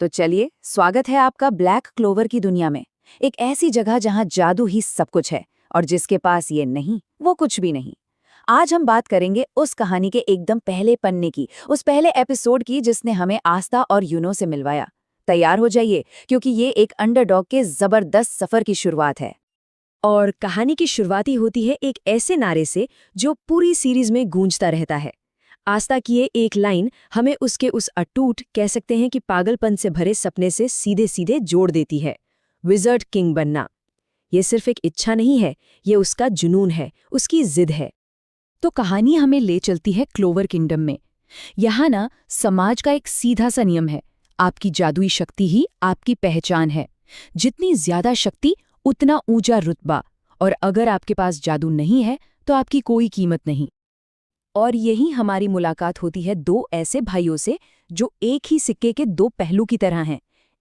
तो चलिए, स्वागत है आपका ब्लैक क्लोवर की दुनिया में। एक ऐसी जगह जहां जादू ही सब कुछ है और जिसके पास ये नहीं, वो कुछ भी नहीं। आज हम बात करेंगे उस कहानी के एकदम पहले पन्ने की, उस पहले एपिसोड की जिसने हमें आस्था और यूनो से मिलवाया। तैयार हो जाइए, क्योंकि ये एक अंडरडॉग के जबरदस्त सफर की शुरुआत है। और कहानी की शुरुआती होती है एक ऐसे नारे से जो पूरी सीरीज में गूंजता रहता है। आस्था की ये एक लाइन हमें उसके उस अटूट, कह सकते हैं कि पागलपन से भरे सपने से सीधे सीधे जोड़ देती है। विज़र्ड किंग बनना, ये सिर्फ एक इच्छा नहीं है, ये उसका जुनून है, उसकी जिद है। तो कहानी हमें ले चलती है क्लोवर किंगडम में। यहाँ ना समाज का एक सीधा सा नियम है, आपकी जादुई शक्ति ही आपकी पहचान है। जितनी ज्यादा शक्ति उतना ऊंचा रुतबा, और अगर आपके पास जादू नहीं है तो आपकी कोई कीमत नहीं। और यही हमारी मुलाकात होती है दो ऐसे भाइयों से जो एक ही सिक्के के दो पहलू की तरह हैं।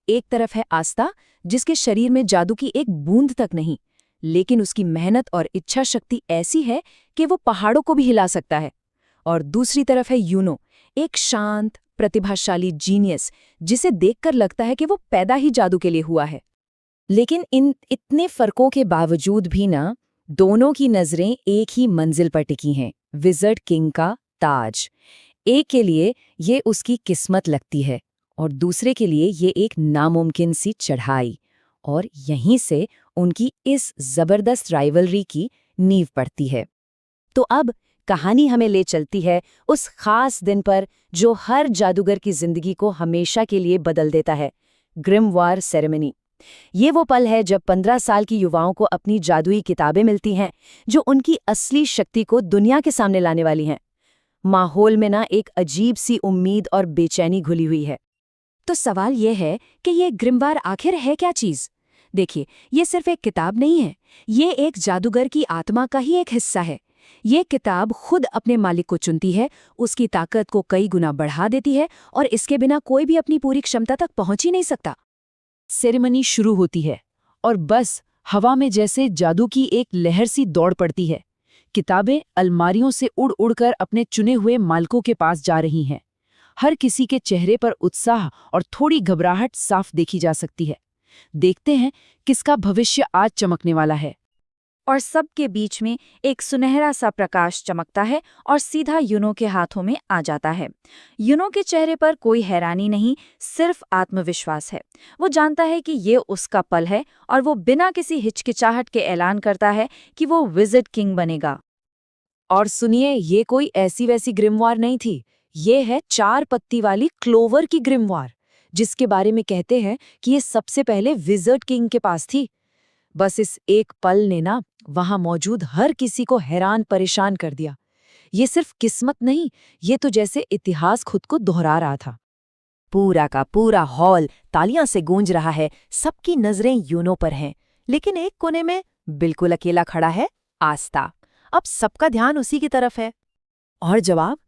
एक तरफ है आस्था, जिसके शरीर में जादू की एक बूंद तक नहीं, लेकिन उसकी मेहनत और इच्छा शक्ति ऐसी है कि वो पहाड़ों को भी हिला सकता है। और दूसरी तरफ है यूनो, एक शांत, प्रतिभाशाली जीनियस, जिसे देखकर लगता है कि वो पैदा ही जादू के लिए हुआ है। लेकिन इन इतने फर्कों के बावजूद भी ना, दोनों की नजरें एक ही मंजिल पर टिकी हैं, विज़र्ड किंग का ताज। एक के लिए ये उसकी किस्मत लगती है और दूसरे के लिए ये एक नामुमकिन सी चढ़ाई। और यहीं से उनकी इस जबरदस्त राइवलरी की नींव पड़ती है। तो अब कहानी हमें ले चलती है उस खास दिन पर जो हर जादूगर की जिंदगी को हमेशा के लिए बदल देता है, ग्रिमवार सेरेमनी। ये वो पल है जब 15 साल की युवाओं को अपनी जादुई किताबें मिलती हैं, जो उनकी असली शक्ति को दुनिया के सामने लाने वाली हैं। माहौल में ना एक अजीब सी उम्मीद और बेचैनी घुली हुई है। तो सवाल ये है कि ये ग्रिमवार आखिर है क्या चीज? देखिए, ये सिर्फ एक किताब नहीं है, ये एक जादूगर की आत्मा का ही एक हिस्सा है। ये किताब खुद अपने मालिक को चुनती है, उसकी ताकत को कई गुना बढ़ा देती है, और इसके बिना कोई भी अपनी पूरी क्षमता तक पहुंच ही नहीं सकता। सेरेमनी शुरू होती है और बस हवा में जैसे जादू की एक लहर सी दौड़ पड़ती है। किताबें अलमारियों से उड़ उड़कर अपने चुने हुए मालिकों के पास जा रही हैं। हर किसी के चेहरे पर उत्साह और थोड़ी घबराहट साफ देखी जा सकती है। देखते हैं किसका भविष्य आज चमकने वाला है। और सबके बीच में एक सुनहरा सा प्रकाश चमकता है और सीधा यूनो के हाथों में आ जाता है। यूनो के चेहरे पर कोई हैरानी नहीं, सिर्फ आत्मविश्वास है। वो जानता है कि ये उसका पल है और वो बिना किसी हिचकिचाहट के ऐलान करता है कि वो विज़र्ड किंग बनेगा। और सुनिए, ये कोई ऐसी वैसी ग्रिमवार नहीं थी, ये है 4 पत्ती वाली क्लोवर की ग्रिमवार, जिसके बारे में कहते हैं कि ये सबसे पहले विज़र्ड किंग के पास थी। बस इस एक पल ने ना वहां मौजूद हर किसी को हैरान परेशान कर दिया। ये सिर्फ किस्मत नहीं, ये तो जैसे इतिहास खुद को दोहरा रहा था। पूरा का पूरा हॉल तालियां से गूंज रहा है, सबकी नजरें यूनो पर हैं, लेकिन एक कोने में बिल्कुल अकेला खड़ा है आस्था। अब सबका ध्यान उसी की तरफ है। और जवाब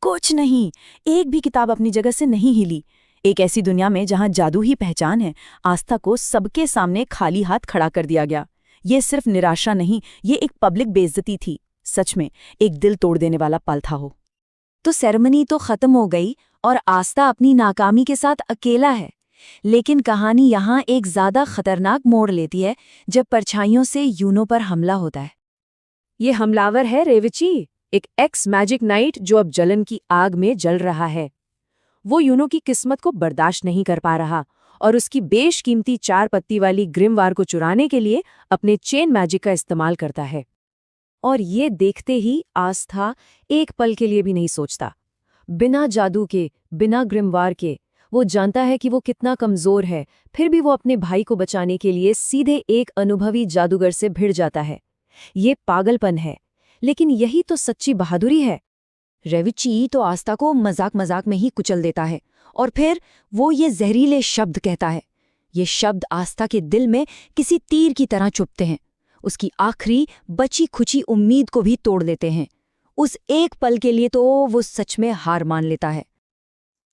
कुछ नहीं, एक भी किताब अपनी जगह से नहीं हिली। एक ऐसी दुनिया में जहां जादू ही पहचान है, आस्था को सबके सामने खाली हाथ खड़ा कर दिया गया। ये सिर्फ निराशा नहीं, ये एक पब्लिक बेइज्जती थी। सच में एक दिल तोड़ देने वाला पल था वो। तो सेरेमनी तो खत्म हो गई और आस्था अपनी नाकामी के साथ अकेला है। लेकिन कहानी यहाँ एक ज्यादा खतरनाक मोड़ लेती है जब परछाइयों से यूनो पर हमला होता है। ये हमलावर है रेविची, एक एक्स मैजिक नाइट जो अब जलन की आग में जल रहा है। वो यूनो की किस्मत को बर्दाश्त नहीं कर पा रहा और उसकी बेशकीमती 4 पत्ती वाली ग्रिमवार को चुराने के लिए अपने चेन मैजिक का इस्तेमाल करता है। और ये देखते ही आस्था एक पल के लिए भी नहीं सोचता। बिना जादू के, बिना ग्रिमवार के, वो जानता है कि वो कितना कमजोर है, फिर भी वो अपने भाई को बचाने के लिए सीधे एक अनुभवी जादूगर से भिड़ जाता है। ये पागलपन है, लेकिन यही तो सच्ची बहादुरी है। रेविची तो आस्था को मजाक मजाक में ही कुचल देता है और फिर वो ये जहरीले शब्द कहता है। ये शब्द आस्था के दिल में किसी तीर की तरह चुभते हैं, उसकी आखिरी बची खुची उम्मीद को भी तोड़ देते हैं। उस एक पल के लिए तो वो सच में हार मान लेता है।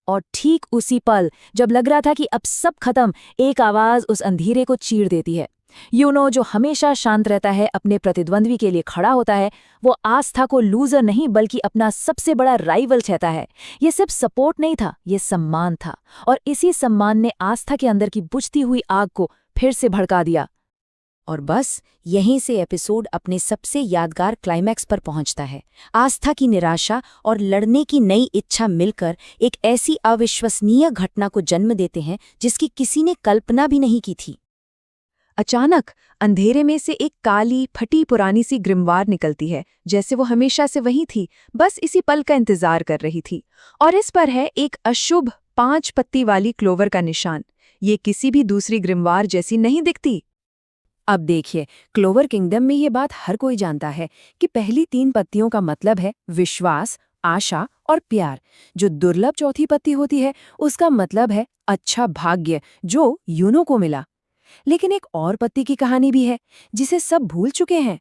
और ठीक उसी पल जब लग रहा था कि अब सब खत्म, एक आवाज उस अंधेरे को चीर देती है। जो हमेशा शांत रहता है, अपने प्रतिद्वंद्वी के लिए खड़ा होता है, वो आस्था को लूजर नहीं बल्कि अपना सबसे बड़ा राइवल कहता है। ये सिर्फ सपोर्ट नहीं था, ये सम्मान था, और इसी सम्मान ने आस्था के अंदर की बुझती हुई आग को फिर से भड़का दिया। और बस यहीं से एपिसोड अपने सबसे यादगार क्लाइमैक्स पर पहुंचता है। आस्था की निराशा और लड़ने की नई इच्छा मिलकर एक ऐसी अविश्वसनीय घटना को जन्म देते हैं जिसकी किसी ने कल्पना भी नहीं की थी। अचानक अंधेरे में से एक काली फटी पुरानी सी ग्रिमवार निकलती है, जैसे वो हमेशा से वही थी, बस इसी पल का इंतजार कर रही थी। और इस पर है एक अशुभ 5 पत्ती वाली क्लोवर का निशान। ये किसी भी दूसरी ग्रिमवार जैसी नहीं दिखती। अब देखिए, क्लोवर किंगडम में ये बात हर कोई जानता है कि पहली 3 पत्तियों का मतलब है विश्वास, आशा और प्यार। जो दुर्लभ चौथी पत्ती होती है, उसका मतलब है अच्छा भाग्य, जो यूनो को मिला। लेकिन एक और पत्ती की कहानी भी है जिसे सब भूल चुके हैं।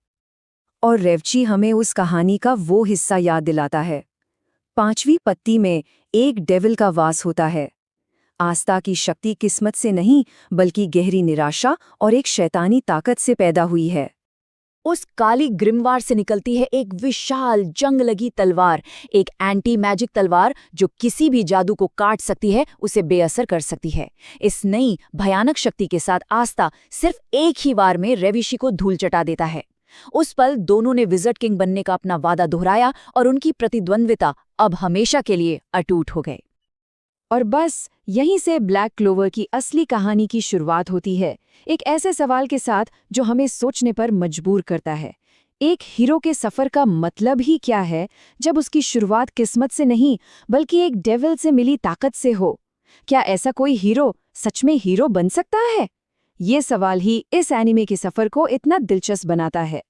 और रेवची हमें उस कहानी का वो हिस्सा याद दिलाता है। 5वीं पत्ती में एक डेविल का वास होता है। आस्था की शक्ति किस्मत से नहीं बल्कि गहरी निराशा और एक शैतानी ताकत से पैदा हुई है। उस काली ग्रिमवार से निकलती है एक विशाल जंग लगी तलवार, एक एंटी मैजिक तलवार जो किसी भी जादू को काट सकती है, उसे बेअसर कर सकती है। इस नई भयानक शक्ति के साथ आस्था सिर्फ एक ही वार में रेविशी को धूल चटा देता है। उस पल दोनों ने विज़र्ड किंग बनने का अपना वादा दोहराया और उनकी प्रतिद्वंद्विता अब हमेशा के लिए अटूट हो गई। और बस यहीं से ब्लैक क्लोवर की असली कहानी की शुरुआत होती है, एक ऐसे सवाल के साथ जो हमें सोचने पर मजबूर करता है। एक हीरो के सफर का मतलब ही क्या है जब उसकी शुरुआत किस्मत से नहीं बल्कि एक डेविल से मिली ताकत से हो? क्या ऐसा कोई हीरो सच में हीरो बन सकता है? ये सवाल ही इस एनीमे के सफर को इतना दिलचस्प बनाता है।